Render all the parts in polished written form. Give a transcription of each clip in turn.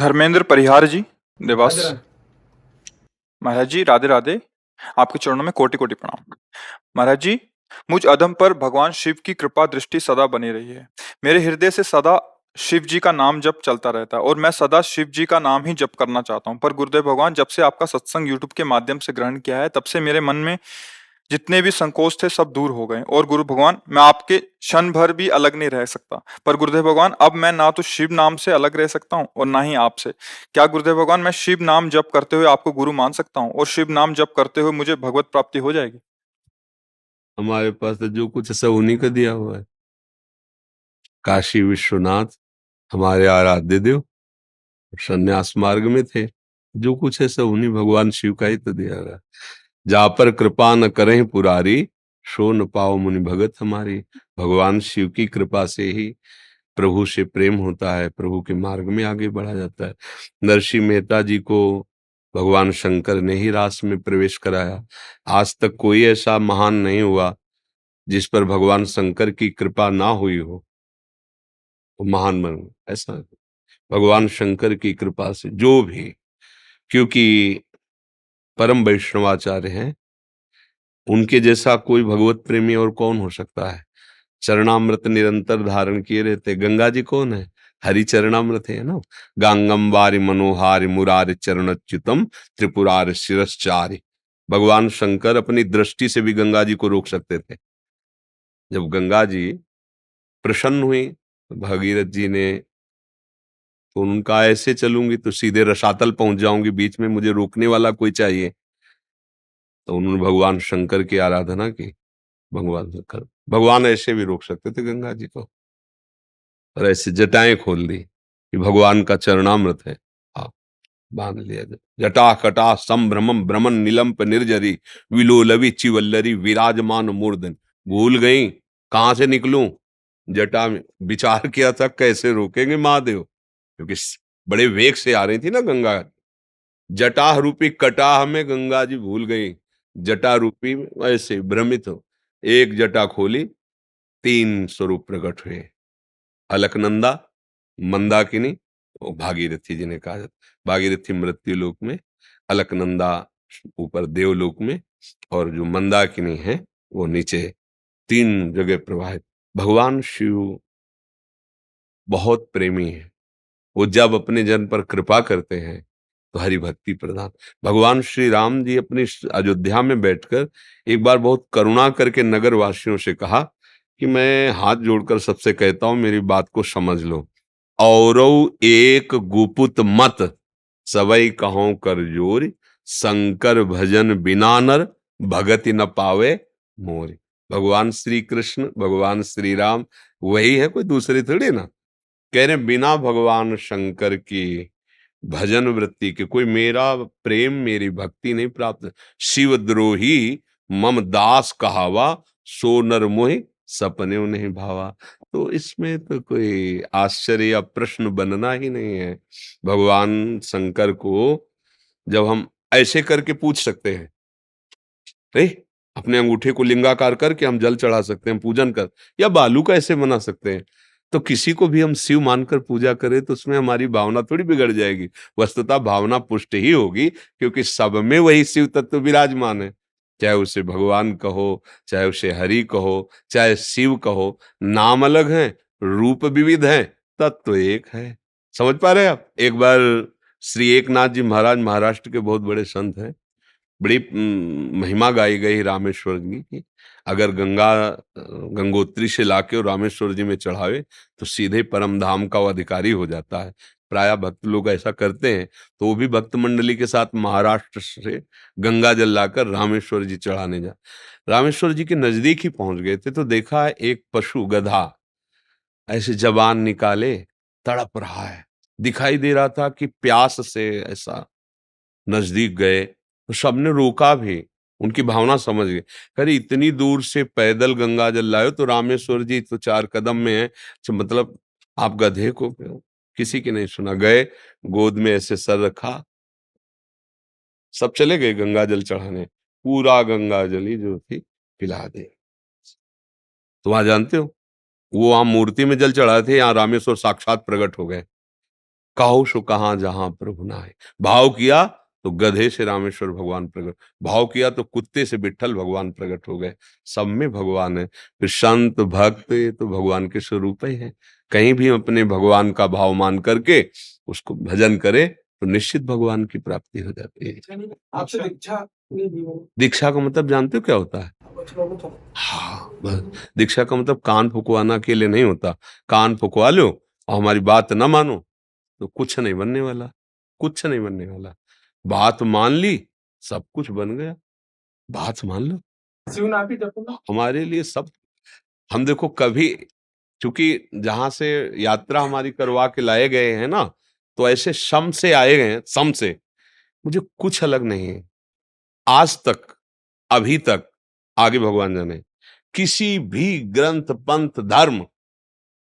धर्मेंद्र परिहार जी, देवास। राधे राधे। महाराज जी, राधे राधे। आपके चरणों में कोटि कोटि प्रणाम। महाराज जी, मुझ अधम पर भगवान शिव की कृपा दृष्टि सदा बनी रही है। मेरे हृदय से सदा शिव जी का नाम जप चलता रहता है और मैं सदा शिव जी का नाम ही जप करना चाहता हूँ। पर गुरुदेव भगवान, जब से आपका सत्संग यूट्यूब के माध्यम से ग्रहण किया है, तब से मेरे मन में जितने भी संकोच थे सब दूर हो गए। और गुरु भगवान, मैं आपके क्षण भर भी अलग नहीं रह सकता। पर गुरुदेव भगवान, अब मैं ना तो शिव नाम से अलग रह सकता हूँ और ना ही आपसे। क्या गुरुदेव भगवान, मैं शिव नाम जप करते हुए आपको गुरु मान सकता हूँ और शिव नाम जप करते हुए मुझे भगवत प्राप्ति हो जाएगी? हमारे पास तो जो कुछ है सब उन्हीं का दिया हुआ है। काशी विश्वनाथ हमारे आराध्य देव संन्यास मार्ग में थे। जो कुछ है सब उन्हीं भगवान शिव का ही तो दिया हुआ है। जा पर कृपा न करें पुरारी, सो न पाओ मुनि भगत हमारी। भगवान शिव की कृपा से ही प्रभु से प्रेम होता है, प्रभु के मार्ग में आगे बढ़ा जाता है। नरसिंह मेहता जी को भगवान शंकर ने ही रास में प्रवेश कराया। आज तक कोई ऐसा महान नहीं हुआ जिस पर भगवान शंकर की कृपा ना हुई हो, वो महान बन गया। ऐसा भगवान शंकर की कृपा से जो भी, क्योंकि परम वैष्णवाचार्य हैं, उनके जैसा कोई भगवत प्रेमी और कौन हो सकता है। चरणामृत निरंतर धारण किए रहते। गंगा जी कौन है? हरि चरणामृत है ना। गांगम वारि मनोहारि मुरारि चरणच्युतम त्रिपुरारि शिरश्चारि। भगवान शंकर अपनी दृष्टि से भी गंगा जी को रोक सकते थे। जब गंगा जी प्रसन्न हुई भागीरथ जी ने, तो उनका ऐसे चलूंगी तो सीधे रसातल पहुंच जाऊंगी, बीच में मुझे रोकने वाला कोई चाहिए। तो उन्होंने भगवान शंकर की आराधना की। भगवान शंकर, भगवान ऐसे भी रोक सकते थे गंगा जी को, और ऐसे जटाएं खोल दी कि भगवान का चरणामृत है। आप बांध लिया। जटा कटा संभ्रमम भ्रमण निलंप निर्जरी, विलोलवि चिवल्लरी विराजमान मूर्धन। भूल गई कहां से निकलूं, जटा में विचार किया था कैसे रोकेंगे महादेव, क्योंकि बड़े वेग से आ रही थी ना गंगा। जटाह रूपी कटाह में गंगा जी भूल गई। जटा रूपी में ऐसे भ्रमित हो, एक जटा खोली, तीन स्वरूप प्रकट हुए। अलकनंदा, मंदाकिनी और भागीरथी जी ने कहा जाता। भागीरथी मृत्यु लोक में, अलकनंदा ऊपर देवलोक में, और जो मंदाकिनी है वो नीचे, तीन जगह प्रवाहित। भगवान शिव बहुत प्रेमी है। वो जब अपने जन पर कृपा करते हैं तो हरि भक्ति प्रदान। भगवान श्री राम जी अपनी अयोध्या में बैठकर एक बार बहुत करुणा करके नगर वासियों से कहा कि मैं हाथ जोड़कर सबसे कहता हूं, मेरी बात को समझ लो। औरौ एक गुपुत मत, सबई कहो कर जोरी, शंकर भजन बिना नर, भगति न पावे मोरी। भगवान श्री कृष्ण, भगवान श्री राम वही है, कोई दूसरे थोड़ी ना। कह रहे बिना भगवान शंकर की भजन वृत्ति के कोई मेरा प्रेम, मेरी भक्ति नहीं प्राप्त। शिवद्रोही मम दास कहावा, सो नर मोहि सपने नहीं भावा। तो इसमें तो कोई आश्चर्य या प्रश्न बनना ही नहीं है। भगवान शंकर को जब हम ऐसे करके पूछ सकते हैं, रे अपने अंगूठे को लिंगाकार करके हम जल चढ़ा सकते हैं पूजन कर, या बालू का ऐसे बना सकते हैं, तो किसी को भी हम शिव मानकर पूजा करें तो उसमें हमारी भावना थोड़ी बिगड़ जाएगी। वस्तुतः भावना पुष्ट ही होगी, क्योंकि सब में वही शिव तत्व विराजमान है। चाहे उसे भगवान कहो, चाहे उसे हरि कहो, चाहे शिव कहो, नाम अलग है, रूप विविध है, तत्व एक है। समझ पा रहे हैं आप? एक बार श्री एकनाथ जी महाराज, महाराष्ट्र के बहुत बड़े संत हैं, बड़ी महिमा गाई गई रामेश्वर जी की। अगर गंगोत्री से लाके और रामेश्वर जी में चढ़ावे तो सीधे परम धाम का वो अधिकारी हो जाता है। प्राय भक्त लोग ऐसा करते हैं, तो वो भी भक्त मंडली के साथ महाराष्ट्र से गंगा जल लाकर रामेश्वर जी चढ़ाने जा। रामेश्वर जी के नजदीक ही पहुंच गए थे तो देखा एक पशु गधा ऐसे जबान निकाले तड़प रहा है। दिखाई दे रहा था कि प्यास से ऐसा नजदीक गए, तो सबने रोका भी, उनकी भावना समझ गए। अरे इतनी दूर से पैदल गंगा जल लाए हो, तो रामेश्वर जी तो 4 कदम में है, तो मतलब आप गधे को किसी की नहीं सुना। गए, गोद में ऐसे सर रखा, सब चले गए गंगा जल चढ़ाने। पूरा गंगा जल ही जो थी पिला दे। तो वहां जानते हो, वो वहां मूर्ति में जल चढ़ाए थे, यहाँ रामेश्वर साक्षात प्रकट हो गए। कहो सो कहाँ जहां प्रभु नाय। भाव किया तो गधे से रामेश्वर भगवान प्रकट, भाव किया तो कुत्ते से विट्ठल भगवान प्रकट हो गए। सब में भगवान है। फिर संत भक्त ये तो भगवान के स्वरूप ही है। कहीं भी अपने भगवान का भाव मान करके उसको भजन करे तो निश्चित भगवान की प्राप्ति हो जाती है। आपसे दीक्षा दीक्षा का मतलब जानते हो क्या होता है? हाँ, बस दीक्षा का मतलब कान फुकवाना के लिए नहीं होता। कान फुकवा लो और हमारी बात ना मानो तो कुछ नहीं बनने वाला, कुछ नहीं बनने वाला। बात मान ली, सब कुछ बन गया। बात मान लो, शिवनापी जपना हमारे लिए सब। हम देखो कभी, क्योंकि जहां से यात्रा हमारी करवा के लाए गए हैं ना, तो ऐसे शम से आए गए हैं, सम से। मुझे कुछ अलग नहीं है आज तक, अभी तक, आगे भगवान जाने, किसी भी ग्रंथ पंथ धर्म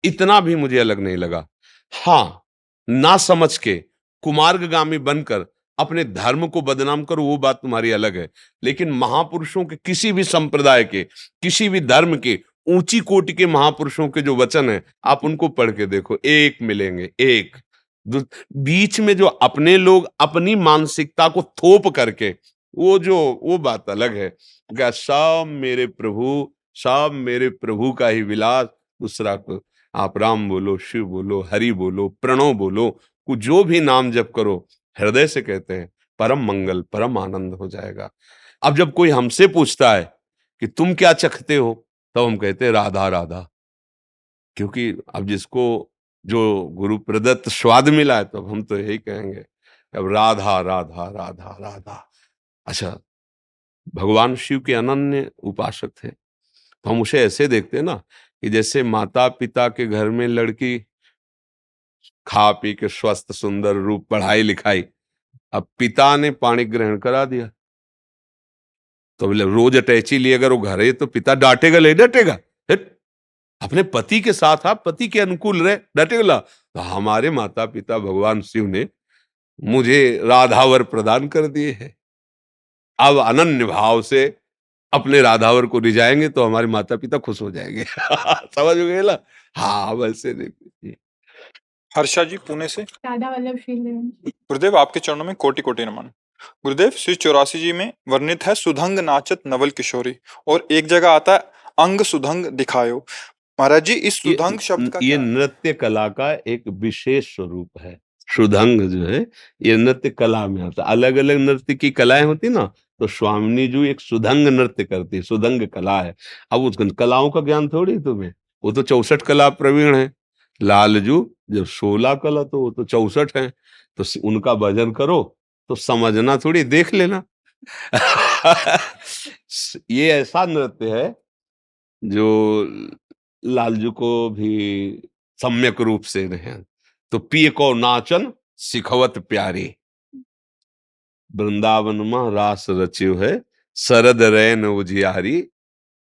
इतना भी मुझे अलग नहीं लगा। हाँ, ना समझ के कुमार्गगामी बनकर अपने धर्म को बदनाम करो वो बात तुम्हारी अलग है, लेकिन महापुरुषों के, किसी भी संप्रदाय के, किसी भी धर्म के, ऊंची कोटि के महापुरुषों के जो वचन है आप उनको पढ़ के देखो, एक मिलेंगे, एक। बीच में जो अपने लोग अपनी मानसिकता को थोप करके वो बात अलग है। क्या सब मेरे प्रभु, सब मेरे प्रभु का ही विलास, दूसरा को आप राम बोलो, शिव बोलो, हरि बोलो, प्रणव बोलो, जो भी नाम जप करो हृदय से कहते हैं, परम मंगल परम आनंद हो जाएगा। अब जब कोई हमसे पूछता है कि तुम क्या चखते हो, तो हम कहते हैं राधा राधा, क्योंकि अब जिसको जो गुरु प्रदत्त स्वाद मिला है तो हम तो यही कहेंगे अब राधा राधा राधा राधा। अच्छा, भगवान शिव के अनन्य उपासक थे, तो हम उसे ऐसे देखते हैं ना कि जैसे माता पिता के घर में लड़की खा पी के स्वस्थ सुंदर रूप, पढ़ाई लिखाई, अब पिता ने पाणी ग्रहण करा दिया तो बोले रोज अटैची लिए अगर वो घर है तो पिता डांटेगा, ले डांटेगा, "हट, अपने पति के साथ आप पति के अनुकूल रहे, डांटेगा।" तो हमारे माता पिता भगवान शिव ने मुझे राधावर प्रदान कर दिए हैं। अब अनन्य भाव से अपने राधावर को रिझाएंगे तो हमारे माता पिता खुश हो जाएंगे। समझ गए ना? हाँ, वैसे देखिए। हर्षा जी पुणे से। राधा वल्लभ श्रीधरन। गुरुदेव आपके चरणों में कोटि कोटि नमन। गुरुदेव श्री 84 जी में वर्णित है सुधंग नाचत नवल किशोरी, और एक जगह आता है अंग सुधंग दिखायो। महाराज जी इस सुधंग शब्द का ये क्या? नृत्य कला का एक विशेष स्वरूप है। सुधंग जो है ये नृत्य कला में आता है। अलग अलग नृत्य की कलाएं होती ना, तो स्वामिनी जी एक सुधंग नृत्य करती है, सुधंग कला है। अब उस कलाओं का ज्ञान थोड़ी तुम्हें, वो तो 64 कला प्रवीण है। लालजू जब 16 कला तो वो तो 64 है, तो उनका भजन करो तो समझना थोड़ी, देख लेना। ये ऐसा नृत्य है जो लालजू को भी सम्यक रूप से रहे। तो पिय को नाचन सिखवत प्यारी, वृंदावन में रास रच्यो है, शरद रैन उजियारी,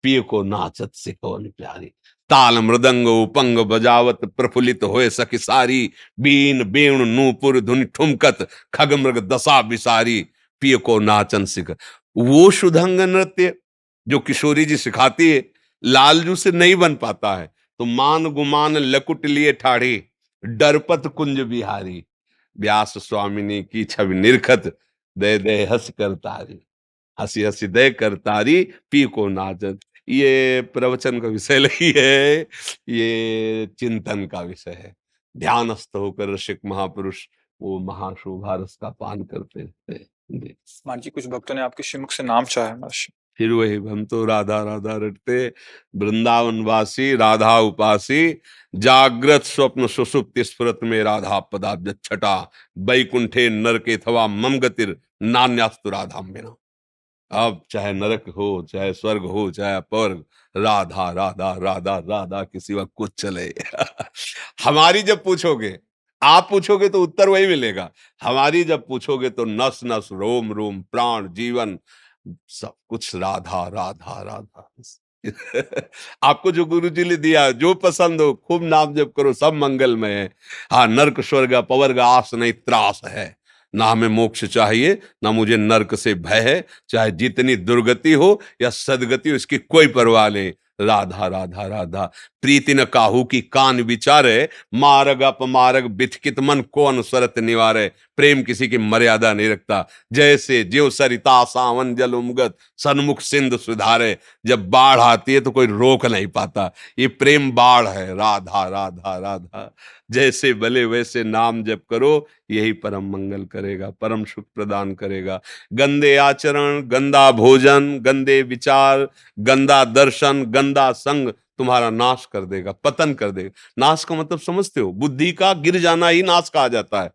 पिय को नाचत सिखवन प्यारी। ताल मृदंग उपंग बजावत प्रफुल्लित होए सखी सारी, बीन बेणु नूपुर धुनि ठुमकत खग मृग दशा बिसारी, पिय को नाचन सिख। वो शुधंग नृत्य जो किशोरी जी सिखाती है लालजू से नहीं बन पाता है, तो मान गुमान लकुट लिए ठाढ़ी, डरपत कुंज बिहारी, व्यास स्वामिनी की छवि निरखत, दे दे हंस कर तारी, हंसी हंसी दे कर तारी, पी को नाचत। ये प्रवचन का विषय नहीं है, ये चिंतन का विषय है। ध्यानस्थ होकर ऋषिक महापुरुष वो महाशोभा रस का पान करते थे। मान जी कुछ भक्तों ने आपके श्रीमुख से नाम चाहा है महर्षि। फिर वही हम तो राधा राधा रटते, वृंदावन वासी राधा उपासी, जागृत स्वप्न सुषुप्ति स्फुरत में राधा पदाब्ज छटा, बैकुंठे नरके अथवा मम गतिर नान्यास्तु राधा बिना। अब चाहे नरक हो, चाहे स्वर्ग हो, चाहे अपवर्ग, राधा राधा राधा राधा के सिवा कुछ चले। हमारी जब पूछोगे, आप पूछोगे तो उत्तर वही मिलेगा। हमारी जब पूछोगे तो नस नस रोम रोम प्राण जीवन सब कुछ राधा राधा राधा। आपको जो गुरु जी ने दिया जो पसंद हो खूब नाम जप करो, सब मंगलमय है। हाँ, नरक स्वर्ग अपवर्ग आस नहीं त्रास है, ना हमें मोक्ष चाहिए ना मुझे नरक से भय है। चाहे जितनी दुर्गति हो या सदगति हो इसकी कोई परवाह नहीं, राधा राधा राधा। प्रीति न काहू की कान विचारे, मार्ग अपमार्ग बिथकित मन को अनुसरत निवारे। प्रेम किसी की मर्यादा नहीं रखता। जैसे ज्यों सरिता सावन जल उमगत, सन्मुख सिंधु सुधारे। जब बाढ़ आती है तो कोई रोक नहीं पाता। ये प्रेम बाढ़ है। राधा राधा राधा। जैसे भले वैसे नाम जप करो, यही परम मंगल करेगा, परम सुख प्रदान करेगा। गंदे आचरण, गंदा भोजन, गंदे विचार, गंदा दर्शन, गंदा संग तुम्हारा नाश कर देगा, पतन कर देगा। नाश का मतलब समझते हो? बुद्धि का गिर जाना ही नाश कहा जाता है।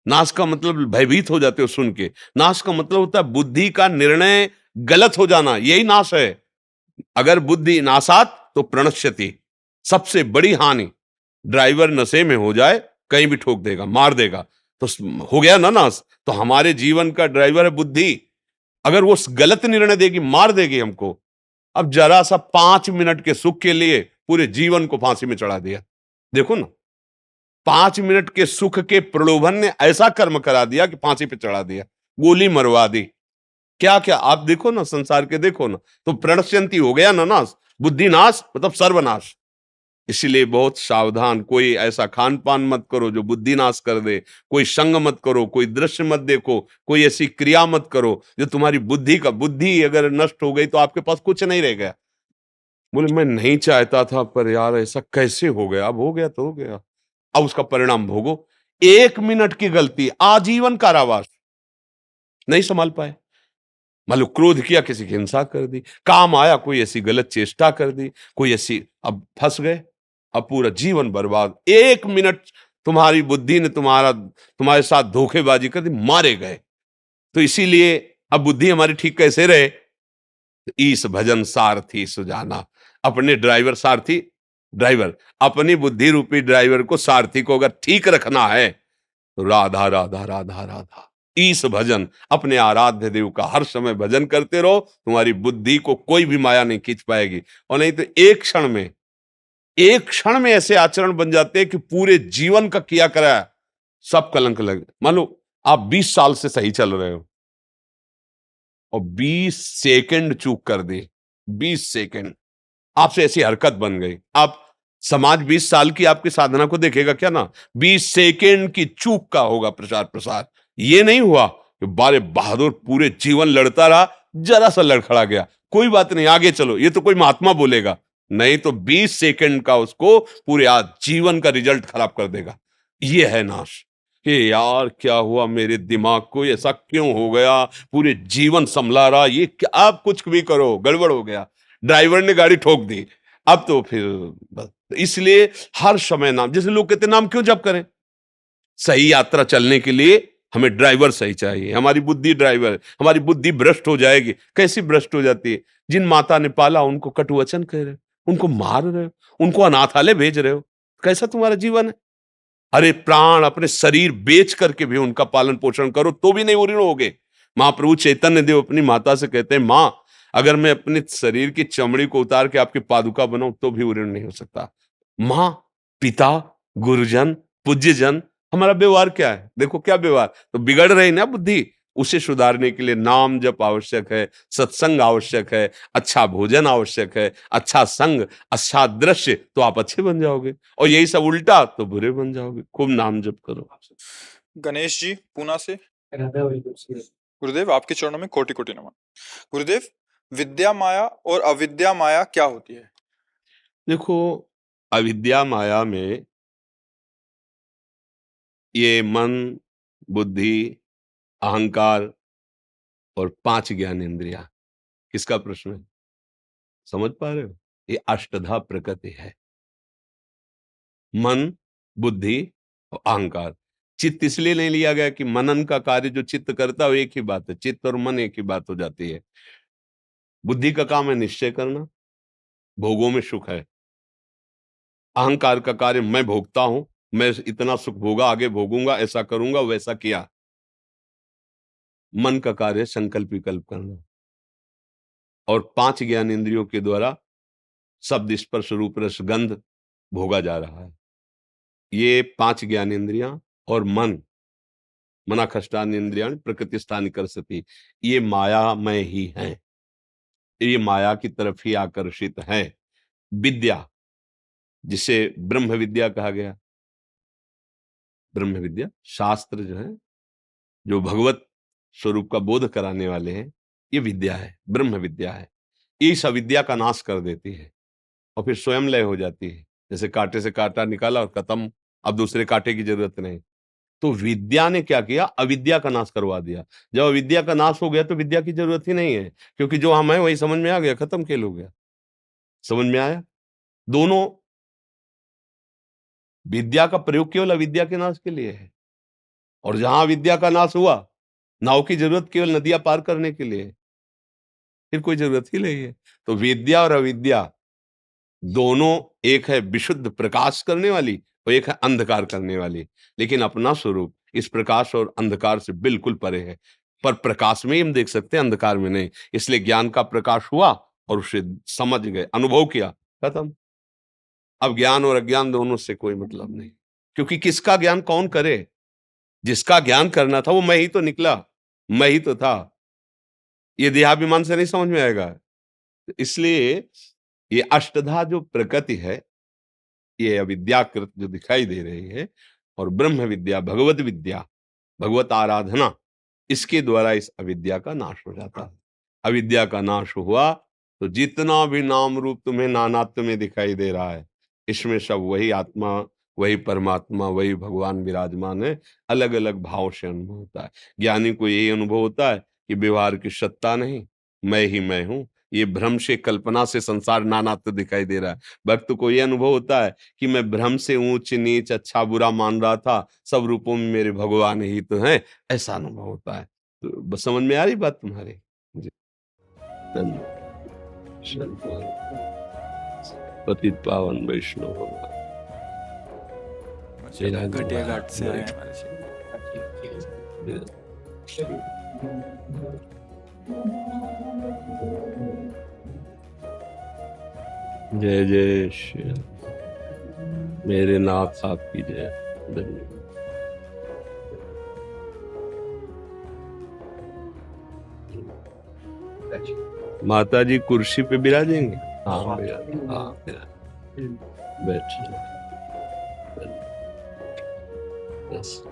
नाश का मतलब भयभीत हो जाते हो सुन के। नाश का मतलब होता है बुद्धि का निर्णय गलत हो जाना, यही नाश है। अगर बुद्धि नाशात तो प्रणश्यति, सबसे बड़ी हानि। ड्राइवर नशे में हो जाए, कहीं भी ठोक देगा, मार देगा, तो हो गया ना नाश। तो हमारे जीवन का ड्राइवर है बुद्धि। अगर वो गलत निर्णय देगी, मार देगी हमको। अब जरा सा 5 मिनट के सुख के लिए पूरे जीवन को फांसी में चढ़ा दिया। देखो ना, 5 मिनट के सुख के प्रलोभन ने ऐसा कर्म करा दिया कि फांसी पे चढ़ा दिया, गोली मरवा दी। क्या क्या आप देखो ना, संसार के देखो ना। तो प्रणश्यंती हो गया ना नाश। बुद्धि नाश मतलब सर्वनाश। इसलिए बहुत सावधान। कोई ऐसा खान पान मत करो जो बुद्धि नाश कर दे। कोई संग मत करो, कोई दृश्य मत देखो, कोई ऐसी क्रिया मत करो जो तुम्हारी बुद्धि अगर नष्ट हो गई तो आपके पास कुछ नहीं रह गया। बोले मैं नहीं चाहता था, पर यार ऐसा कैसे हो गया, अब हो गया तो हो गया, अब उसका परिणाम भोगो। 1 मिनट की गलती, आजीवन कारावास। नहीं संभाल पाए। मान लो क्रोध किया, किसी की हिंसा कर दी, काम आया, कोई ऐसी गलत चेष्टा कर दी, कोई ऐसी, अब फंस गए, अब पूरा जीवन बर्बाद। 1 मिनट तुम्हारी बुद्धि ने तुम्हारे साथ धोखेबाजी कर दी, मारे गए। तो इसीलिए अब बुद्धि हमारी ठीक कैसे रहे? ईश भजन सारथी सुजाना। अपने ड्राइवर अपनी बुद्धि रूपी ड्राइवर को, सारथी को अगर ठीक रखना है तो राधा राधा राधा राधा। ईश भजन, अपने आराध्य देव का हर समय भजन करते रहो। तुम्हारी बुद्धि को कोई भी माया नहीं खींच पाएगी। और नहीं तो एक क्षण में ऐसे आचरण बन जाते हैं कि पूरे जीवन का किया कराया सब कलंक लग। मान लो आप 20 साल से सही चल रहे हो और 20 सेकंड चूक कर दी, 20 सेकंड आपसे ऐसी हरकत बन गई। आप समाज 20 साल की आपकी साधना को देखेगा क्या ना? 20 सेकंड की चूक का होगा प्रचार प्रसार। ये नहीं हुआ कि बारे बहादुर पूरे जीवन लड़ता रहा, जरा सा लड़खड़ा गया, कोई बात नहीं आगे चलो, ये तो कोई महात्मा बोलेगा। नहीं तो 20 सेकंड का उसको पूरे आज जीवन का रिजल्ट खराब कर देगा। ये है नाश। कि यार क्या हुआ मेरे दिमाग को, ऐसा क्यों हो गया, पूरे जीवन संभला रहा, ये क्या, आप कुछ भी करो गड़बड़ हो गया। ड्राइवर ने गाड़ी ठोक दी, अब तो फिर बस। इसलिए हर समय नाम, जैसे लोग कहते नाम क्यों जप करें? सही यात्रा चलने के लिए हमें ड्राइवर सही चाहिए। हमारी बुद्धि ड्राइवर है। हमारी बुद्धि भ्रष्ट हो जाएगी। कैसी भ्रष्ट हो जाती है? जिन माता ने पाला उनको कटुवचन कह रहे हो, उनको मार रहे हो, उनको अनाथालय भेज रहे हो। कैसा तुम्हारा जीवन है? अरे प्राण अपने शरीर बेच करके भी उनका पालन पोषण करो तो भी नहीं उऋण होगे। महाप्रभु चैतन्य देव अपनी माता से कहते हैं, मां अगर मैं अपने शरीर की चमड़ी को उतार के आपकी पादुका बनाऊं तो भी उऋण नहीं हो सकता। मां, पिता, गुरुजन, पूज्यजन, हमारा व्यवहार क्या है? देखो क्या व्यवहार, तो बिगड़ रही ना बुद्धि। उसे सुधारने के लिए नाम जप आवश्यक है, सत्संग आवश्यक है, अच्छा भोजन आवश्यक है, अच्छा संग, अच्छा दृश्य, तो आप अच्छे बन जाओगे। और यही सब उल्टा तो बुरे बन जाओगे। खूब नाम जप करो। गणेश जी पूना से। राधा वही कुछ है। गुरुदेव आपके चरणों में कोटि कोटि नमन। गुरुदेव, विद्या माया और अविद्या माया क्या होती है? देखो, अविद्या माया में ये मन, बुद्धि, अहंकार और 5 ज्ञान इंद्रिया। किसका प्रश्न है? समझ पा रहे हो? ये अष्टधा प्रकृति है। मन, बुद्धि और अहंकार। चित्त इसलिए नहीं लिया गया कि मनन का कार्य जो चित्त करता है वो एक ही बात है। चित्त और मन एक ही बात हो जाती है। बुद्धि का काम है निश्चय करना, भोगों में सुख है। अहंकार का कार्य मैं भोगता हूं, मैं इतना सुख भोगा, आगे भोगूंगा, ऐसा करूंगा, वैसा किया। मन का कार्य है संकल्प विकल्प करना। और 5 ज्ञान इंद्रियों के द्वारा शब्द, स्पर्श, रूप, रस, गंध भोगा जा रहा है। ये 5 ज्ञान इंद्रियां और मन, मनाखष्टान इंद्रियां प्रकृति स्थानी कर सती, ये माया में ही हैं। ये माया की तरफ ही आकर्षित है। विद्या, जिसे ब्रह्म विद्या कहा गया। ब्रह्म विद्या शास्त्र जो है, जो भगवत स्वरूप का बोध कराने वाले हैं, ये विद्या है, ब्रह्म विद्या है। इस अविद्या का नाश कर देती है और फिर स्वयं लय हो जाती है। जैसे कांटे से कांटा निकाला और खत्म, अब दूसरे कांटे की जरूरत नहीं। तो विद्या ने क्या किया? अविद्या का नाश करवा दिया। जब अविद्या का नाश हो गया तो विद्या की जरूरत ही नहीं है, क्योंकि जो हम है वही समझ में आ गया, खत्म खेल हो गया। समझ में आया? दोनों, विद्या का प्रयोग केवल अविद्या के नाश के लिए है, और जहां विद्या का नाश हुआ, नाव की जरूरत केवल नदियां पार करने के लिए है, फिर कोई जरूरत ही नहीं है। तो विद्या और अविद्या दोनों, एक है विशुद्ध प्रकाश करने वाली और एक है अंधकार करने वाली, लेकिन अपना स्वरूप इस प्रकाश और अंधकार से बिल्कुल परे है। पर प्रकाश में ही हम देख सकते हैं, अंधकार में नहीं। इसलिए ज्ञान का प्रकाश हुआ और उसे समझ गए, अनुभव किया, खत्म। अब ज्ञान और अज्ञान दोनों से कोई मतलब नहीं, क्योंकि किसका ज्ञान कौन करे? जिसका ज्ञान करना था वो मैं ही तो निकला, मैं ही तो था। ये देहाभिमान से नहीं समझ में आएगा। इसलिए ये अष्टधा जो प्रकृति है, ये अविद्याकृत जो दिखाई दे रही है, और ब्रह्म विद्या, भगवत विद्या, भगवत आराधना, इसके द्वारा इस अविद्या का नाश हो जाता है। अविद्या का नाश हुआ तो जितना भी नाम रूप तुम्हें नानात्व में दिखाई दे रहा है, इसमें सब वही आत्मा, वही परमात्मा, वही भगवान विराजमान है। अलग अलग भाव से अनुभव होता है। ज्ञानी को यही अनुभव होता है कि व्यवहार की सत्ता नहीं, मैं ही मैं हूं। ये भ्रम से, कल्पना से संसार नानात्व दिखाई दे रहा है। भक्त को यह अनुभव होता है कि मैं भ्रम से ऊंच नीच, अच्छा बुरा मान रहा था, सब रूपों में मेरे भगवान ही तो हैं, ऐसा अनुभव होता है। तो बस समझ में आ रही बात तुम्हारी? जी। धन्यवाद। पतित पावन वैष्णव घटिया घाट से आए हैं महाराज जी। जय जय श्री मेरे नाथ आपकी जय। धन्यवाद। माता जी कुर्सी पे विराजेंगे? हाँ बैठ। बस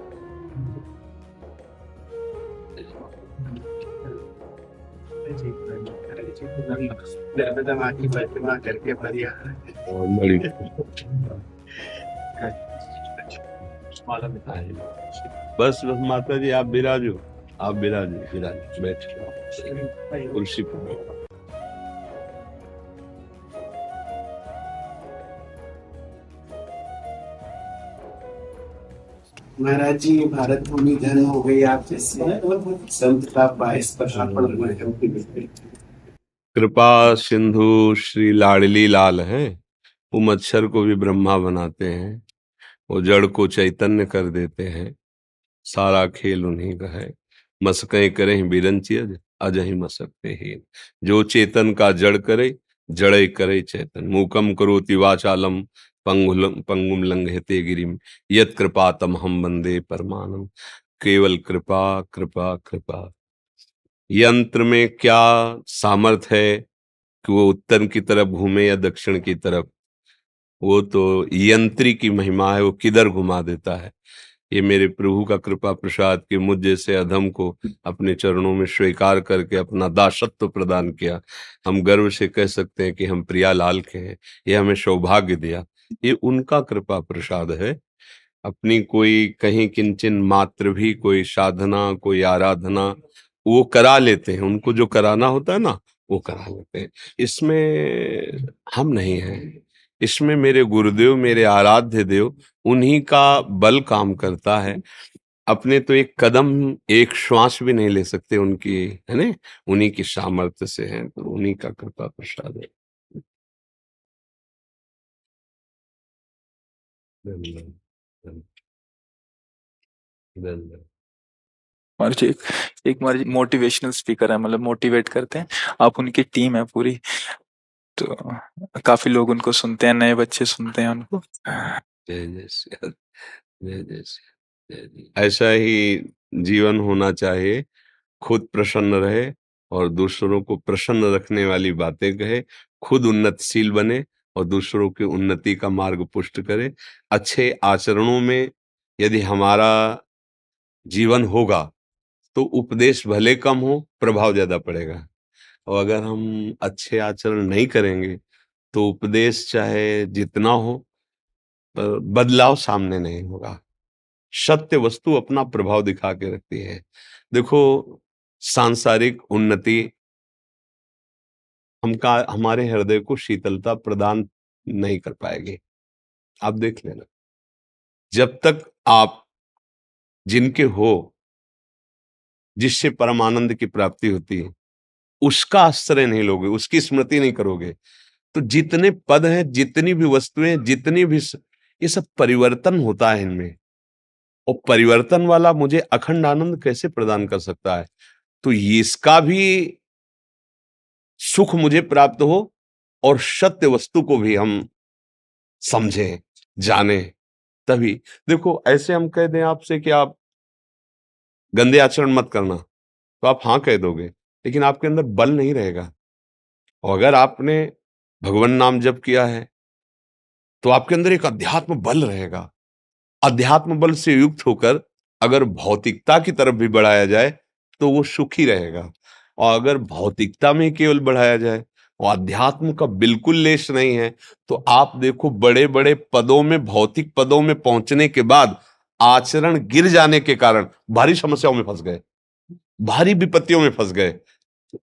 माता जी आप विराजो, आप विराजो, बैठ कुर्सी पर। महाराज जी, भारत भूमि धन हो गई आप जैसे संत का 22 कृपा सिंधु श्री लाडली लाल हैं। वो मच्छर को भी ब्रह्मा बनाते हैं, वो जड़ को चैतन्य कर देते हैं। सारा खेल उन्हीं का है। मसकें करें बिरंचियज, अजहि मसकते ही। जो चेतन का जड़ करे, जड़े करे चेतन। मूकम करोति वाचालम, पंगुम लंघयते गिरिम, यत् कृपा तमहम वंदे परमानंद। केवल कृपा कृपा कृपा। यंत्र में क्या सामर्थ्य है कि वो उत्तर की तरफ घूमे या दक्षिण की तरफ? वो तो यंत्री की महिमा है, वो किधर घुमा देता है। ये मेरे प्रभु का कृपा प्रसाद कि मुझ जैसे अधम को अपने चरणों में स्वीकार करके अपना दासत्व प्रदान किया। हम गर्व से कह सकते हैं कि हम प्रियालाल के हैं। ये हमें सौभाग्य दिया, ये उनका कृपा प्रसाद है। अपनी कोई कहीं किंचन मात्र भी कोई साधना, कोई आराधना वो करा लेते हैं। उनको जो कराना होता है ना, वो करा लेते हैं। इसमें हम नहीं हैं, इसमें मेरे गुरुदेव, मेरे आराध्य देव, उन्हीं का बल काम करता है। अपने तो एक कदम, एक श्वास भी नहीं ले सकते, उनकी है ना, उन्हीं की सामर्थ्य से है। तो उन्हीं का कृपा प्रसाद है। धन्यवाद। धन्यवाद। महाराज जी, एक महाराज जी मोटिवेशनल स्पीकर है, मतलब मोटिवेट करते हैं। आप उनकी टीम है पूरी, तो काफी लोग उनको सुनते हैं, नए बच्चे सुनते हैं उनको। जय जय श्री हरि, जय जय श्री जय जय। ऐसा ही जीवन होना चाहिए। खुद प्रसन्न रहे और दूसरों को प्रसन्न रखने वाली बातें कहे। खुद उन्नतशील बने और दूसरों की उन्नति का मार्ग पुष्ट करे। अच्छे आचरणों में यदि हमारा जीवन होगा तो उपदेश भले कम हो, प्रभाव ज्यादा पड़ेगा। और अगर हम अच्छे आचरण नहीं करेंगे तो उपदेश चाहे जितना हो, पर बदलाव सामने नहीं होगा। सत्य वस्तु अपना प्रभाव दिखा के रखती है। देखो, सांसारिक उन्नति हमारे हृदय को शीतलता प्रदान नहीं कर पाएगी। आप देख लेना, जब तक आप जिनके हो, जिससे परम आनंद की प्राप्ति होती है, उसका आश्रय नहीं लोगे, उसकी स्मृति नहीं करोगे, तो जितने पद हैं, जितनी भी वस्तुएं, जितनी भी ये सब परिवर्तन होता है इनमें। और परिवर्तन वाला मुझे अखंड आनंद कैसे प्रदान कर सकता है? तो इसका भी सुख मुझे प्राप्त हो और सत्य वस्तु को भी हम समझें, जाने, तभी। देखो, ऐसे हम कह दें आपसे कि आप गंदे आचरण मत करना, तो आप हाँ कह दोगे, लेकिन आपके अंदर बल नहीं रहेगा। और अगर आपने भगवान नाम जप किया है तो आपके अंदर एक अध्यात्म बल रहेगा। अध्यात्म बल से युक्त होकर अगर भौतिकता की तरफ भी बढ़ाया जाए तो वो सुखी रहेगा। और अगर भौतिकता में केवल बढ़ाया जाए और अध्यात्म का बिल्कुल लेश नहीं है, तो आप देखो, बड़े बड़े पदों में, भौतिक पदों में पहुंचने के बाद आचरण गिर जाने के कारण भारी समस्याओं में फंस गए, भारी विपत्तियों में फंस गए।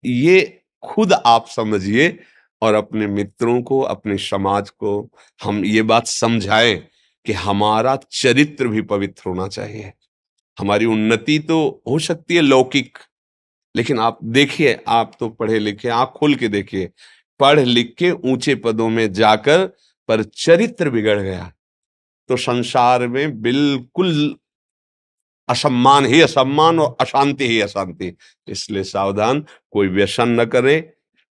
ये खुद आप समझिए और अपने मित्रों को, अपने समाज को हम ये बात समझाएं कि हमारा चरित्र भी पवित्र होना चाहिए। हमारी उन्नति तो हो सकती है लौकिक, लेकिन आप देखिए, आप तो पढ़े लिखे, आंख खोल के देखिए, पढ़ लिख के ऊंचे पदों में जाकर पर चरित्र बिगड़ गया तो संसार में बिल्कुल असम्मान ही असम्मान और अशांति ही अशांति। इसलिए सावधान, कोई व्यसन न करे,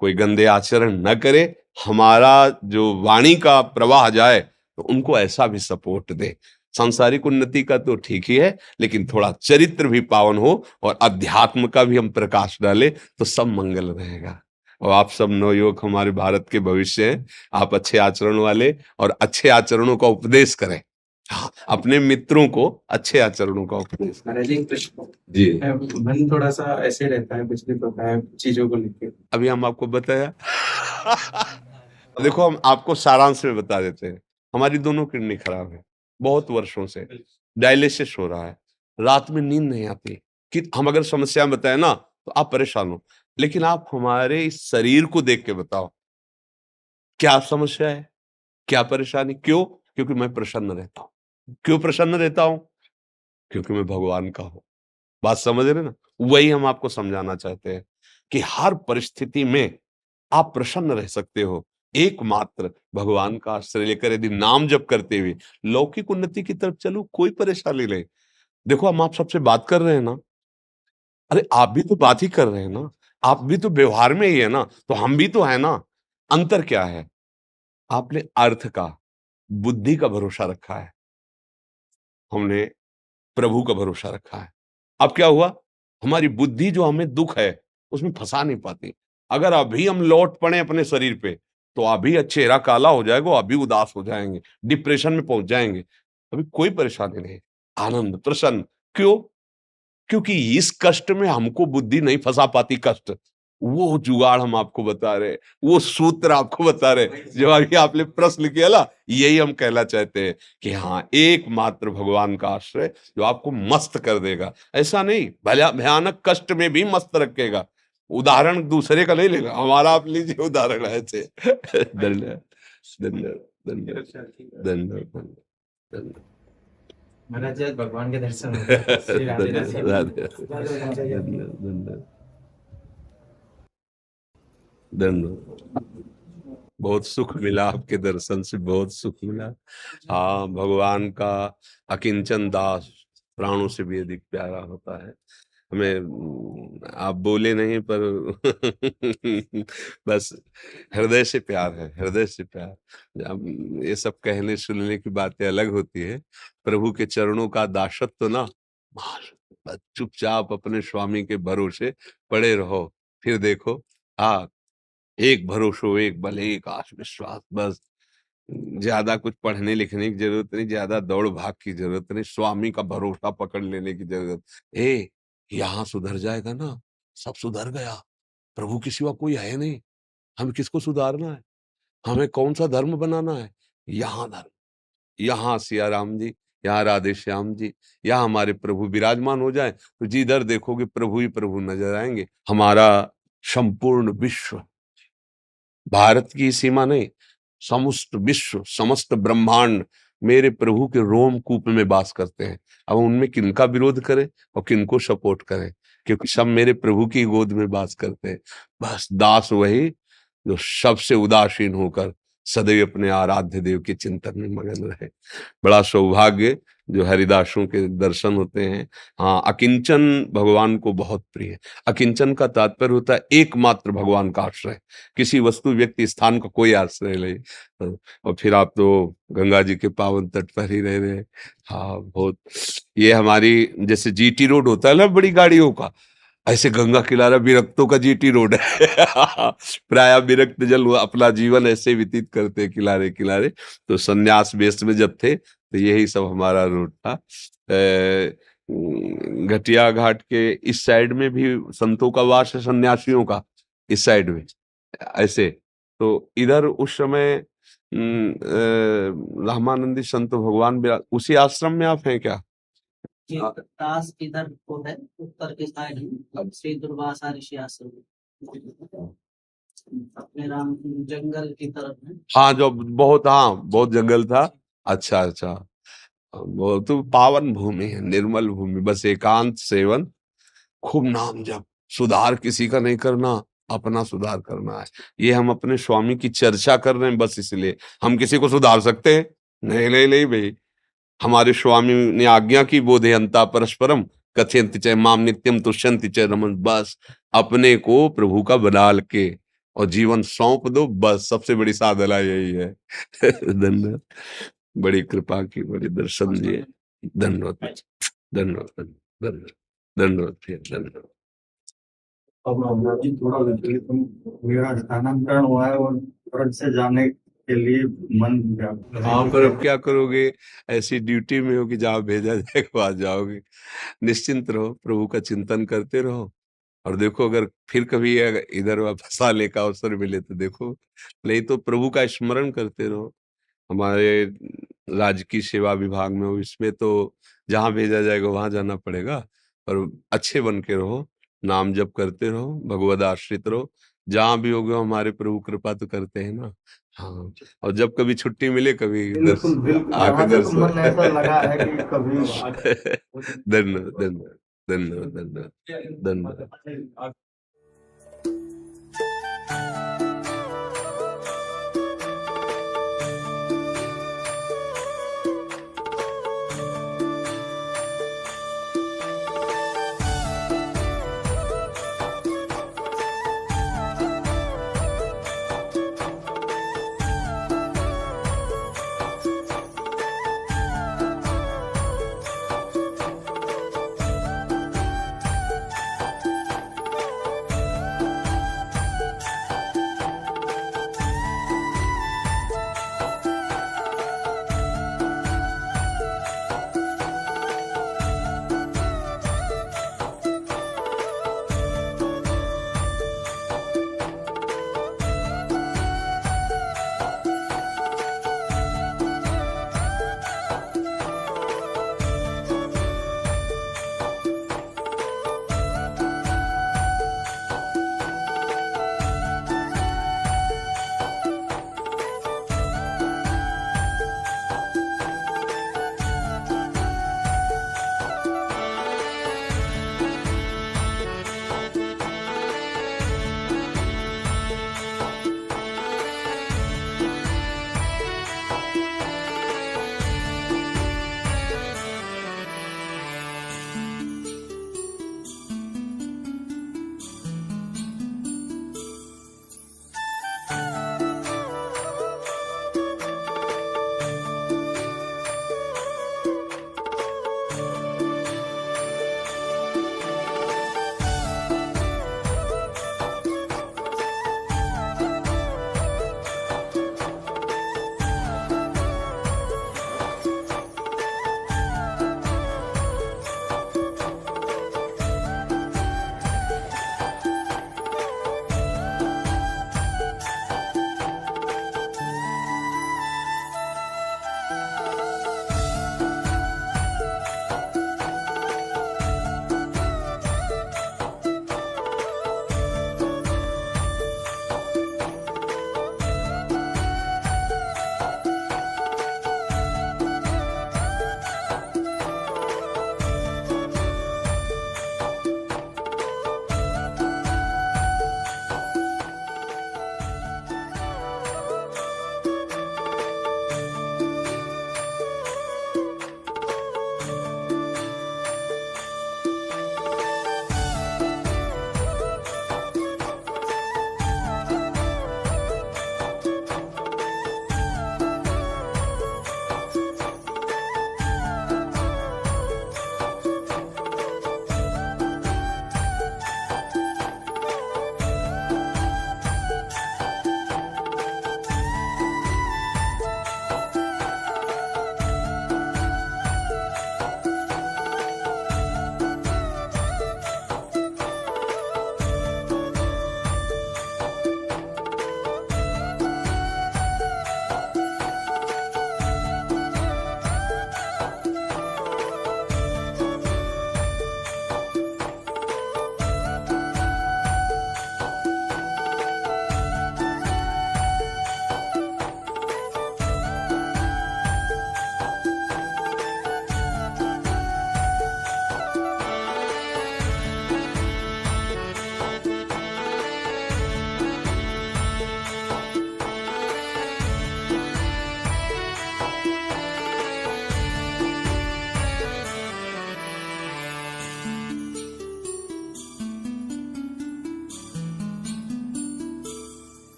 कोई गंदे आचरण न करे। हमारा जो वाणी का प्रवाह जाए तो उनको ऐसा भी सपोर्ट दे। सांसारिक उन्नति का तो ठीक ही है, लेकिन थोड़ा चरित्र भी पावन हो और अध्यात्म का भी हम प्रकाश डाले तो सब मंगल रहेगा। और आप सब नवयुवक हमारे भारत के भविष्य हैं। आप अच्छे आचरण वाले और अच्छे आचरणों का उपदेश करें। हाँ, अपने मित्रों को अच्छे आचरणों का उपदेश करें। महाराज जी, प्रश्न जी, मन थोड़ा सा ऐसे रहता है, विचलित होता है चीजों को लेकर। अभी हम आपको बताया। देखो, हम आपको सारांश में बता देते हैं। हमारी दोनों किडनी खराब है, बहुत वर्षों से डायलिसिस हो रहा है, रात में नींद नहीं आती। कि हम अगर समस्या बताए ना तो आप परेशान हो, लेकिन आप हमारे इस शरीर को देख के बताओ क्या समस्या है, क्या परेशानी, क्यों? क्योंकि मैं प्रसन्न रहता हूं। क्यों प्रसन्न रहता हूं? क्योंकि मैं भगवान का हूं। बात समझ रहे ना? वही हम आपको समझाना चाहते हैं कि हर परिस्थिति में आप प्रसन्न रह सकते हो, एकमात्र भगवान का आश्रय लेकर यदि नाम जप करते हुए लौकिक उन्नति की तरफ चलो, कोई परेशानी नहीं। देखो, हम आप सबसे बात कर रहे हैं ना, अरे आप भी तो बात ही कर रहे हैं ना, आप भी तो व्यवहार में ही है ना, तो हम भी तो है ना। अंतर क्या है? आपने अर्थ का, बुद्धि का भरोसा रखा है, हमने प्रभु का भरोसा रखा है। अब क्या हुआ? हमारी बुद्धि जो हमें दुख है उसमें फंसा नहीं पाती। अगर अभी हम लौट पड़े अपने शरीर पे तो अभी चेहरा काला हो जाएगा, अभी उदास हो जाएंगे, डिप्रेशन में पहुंच जाएंगे। अभी कोई परेशानी नहीं, आनंद, प्रसन्न। क्यों? क्योंकि इस कष्ट में हमको बुद्धि नहीं फंसा पाती। कष्ट, वो जुगाड़ हम आपको बता रहे, वो सूत्र आपको बता रहे जो अभी आपने प्रश्न किया ना, यही हम कहना चाहते हैं कि हाँ, एकमात्र भगवान का आश्रय जो आपको मस्त कर देगा। ऐसा नहीं, भला भयानक कष्ट में भी मस्त रखेगा। उदाहरण दूसरे का नहीं लेगा, हमारा आप लीजिए उदाहरण ऐसे। धन्यवाद, धन्यवाद, धन्यवाद, धन्यवाद, धन्यवाद। महाराज जी, आज भगवान के दर्शन हो गए। श्री राधे राधे। धन्यवाद। बहुत सुख मिला आपके दर्शन से, बहुत सुख मिला। हाँ, भगवान का अकिंचन दास प्राणों से भी अधिक प्यारा होता है हमें। आप बोले नहीं पर बस हृदय से प्यार है, हृदय से प्यार। अब ये सब कहने सुनने की बातें अलग होती है, प्रभु के चरणों का दासत्व ना, बस चुपचाप अपने स्वामी के भरोसे पड़े रहो, फिर देखो। हाँ, एक भरोसो, एक बल, एक आत्मविश्वास, बस ज्यादा कुछ पढ़ने लिखने की जरूरत नहीं, ज्यादा दौड़ भाग की जरूरत नहीं, स्वामी का भरोसा पकड़ लेने की जरूरत। यहाँ सुधर जाएगा ना, सब सुधर गया। प्रभु के सिवा कोई है नहीं, हमें किसको सुधारना है, हमें कौन सा धर्म बनाना है? यहाँ धर्म, यहाँ सिया राम जी, यहाँ राधे श्याम जी, यहाँ हमारे प्रभु विराजमान हो जाए तो जिधर देखोगे प्रभु ही प्रभु नजर आएंगे। हमारा संपूर्ण विश्व, भारत की सीमा नहीं, समस्त विश्व, समस्त ब्रह्मांड मेरे प्रभु के रोमकूप में वास करते हैं। अब उनमें किनका विरोध करें और किनको सपोर्ट करें, क्योंकि सब मेरे प्रभु की गोद में वास करते हैं। बस दास वही जो सबसे उदासीन होकर सदैव अपने आराध्य देव के चिंतन में मगन रहे। बड़ा सौभाग्य जो हरिदासों के दर्शन होते हैं। हाँ, अकिंचन भगवान को बहुत प्रिय है। अकिंचन का तात्पर्य होता है एकमात्र भगवान का आश्रय, किसी वस्तु व्यक्ति स्थान का कोई आश्रय नहीं। और फिर आप तो गंगा जी के पावन तट पर ही रह रहे हैं। हाँ, बहुत ये हमारी जैसे जीटी रोड होता है ना बड़ी गाड़ियों का, ऐसे गंगा किनारा विरक्तों का जीटी रोड है। प्राय विरक्त जल अपना जीवन ऐसे व्यतीत करते हैं किनारे किनारे। तो सन्यास वेश में जब थे तो यही सब हमारा रूट था। घटिया घाट के इस साइड में भी संतों का वास है, सन्यासियों का इस साइड में ऐसे। तो इधर उस समय रामानंदी संत भगवान उसी आश्रम में आप हैं क्या? जी, दास इधर को है, उत्तर के साइड में श्री दुर्वासा ऋषि आश्रम अपने राम जंगल की तरफ है। हाँ, जो बहुत, हाँ बहुत जंगल था। अच्छा अच्छा, वो तो पावन भूमि है, निर्मल भूमि, बस एकांत सेवन, खूब नाम जप, सुधार किसी का नहीं करना, अपना सुधार करना है। ये हम अपने स्वामी की चर्चा कर रहे हैं बस इसलिए। हम किसी को सुधार सकते हैं? नहीं नहीं नहीं भाई, हमारे स्वामी ने आज्ञा की बोधयंता परस्परम कथयन्ति च माम नित्यम तुष्यन्ति च रमन। बस अपने को प्रभु का बना के और जीवन सौंप दो, बस सबसे बड़ी साधना यही है। धन्यवाद, बड़ी कृपा की, बड़ी दर्शन दिए। धन्यवाद धन्यवाद धन्यवाद धन्यवाद धन्यवाद। अब महाराज जी थोड़ा विचलित हूँ, मेरा स्थानांतरण हुआ है और तुरंत से जाने के लिए मन हाँ, पर अब क्या करोगे, ऐसी ड्यूटी में हो कि जहाँ भेजा जाएगा वहां जाओगे। निश्चिंत रहो, प्रभु का चिंतन करते रहो और देखो अगर फिर कभी इधर वापस आने का अवसर मिले तो देखो, नहीं तो प्रभु का स्मरण करते रहो। हमारे राजकीय सेवा विभाग में हो, इसमें तो जहाँ भेजा जाएगा वहां जाना पड़ेगा। और अच्छे बन के रहो, नाम जप करते रहो, भगवद आश्रित रहो, जहाँ भी होगे हमारे प्रभु कृपा तो करते हैं ना। हाँ, और जब कभी छुट्टी मिले कभी बिल्कुल बिल्कुल, आके यहाँ से तो मन ऐसा लगा है कि कभी धन्यवाद धन्यवाद धन्यवाद धन्यवाद धन्यवाद।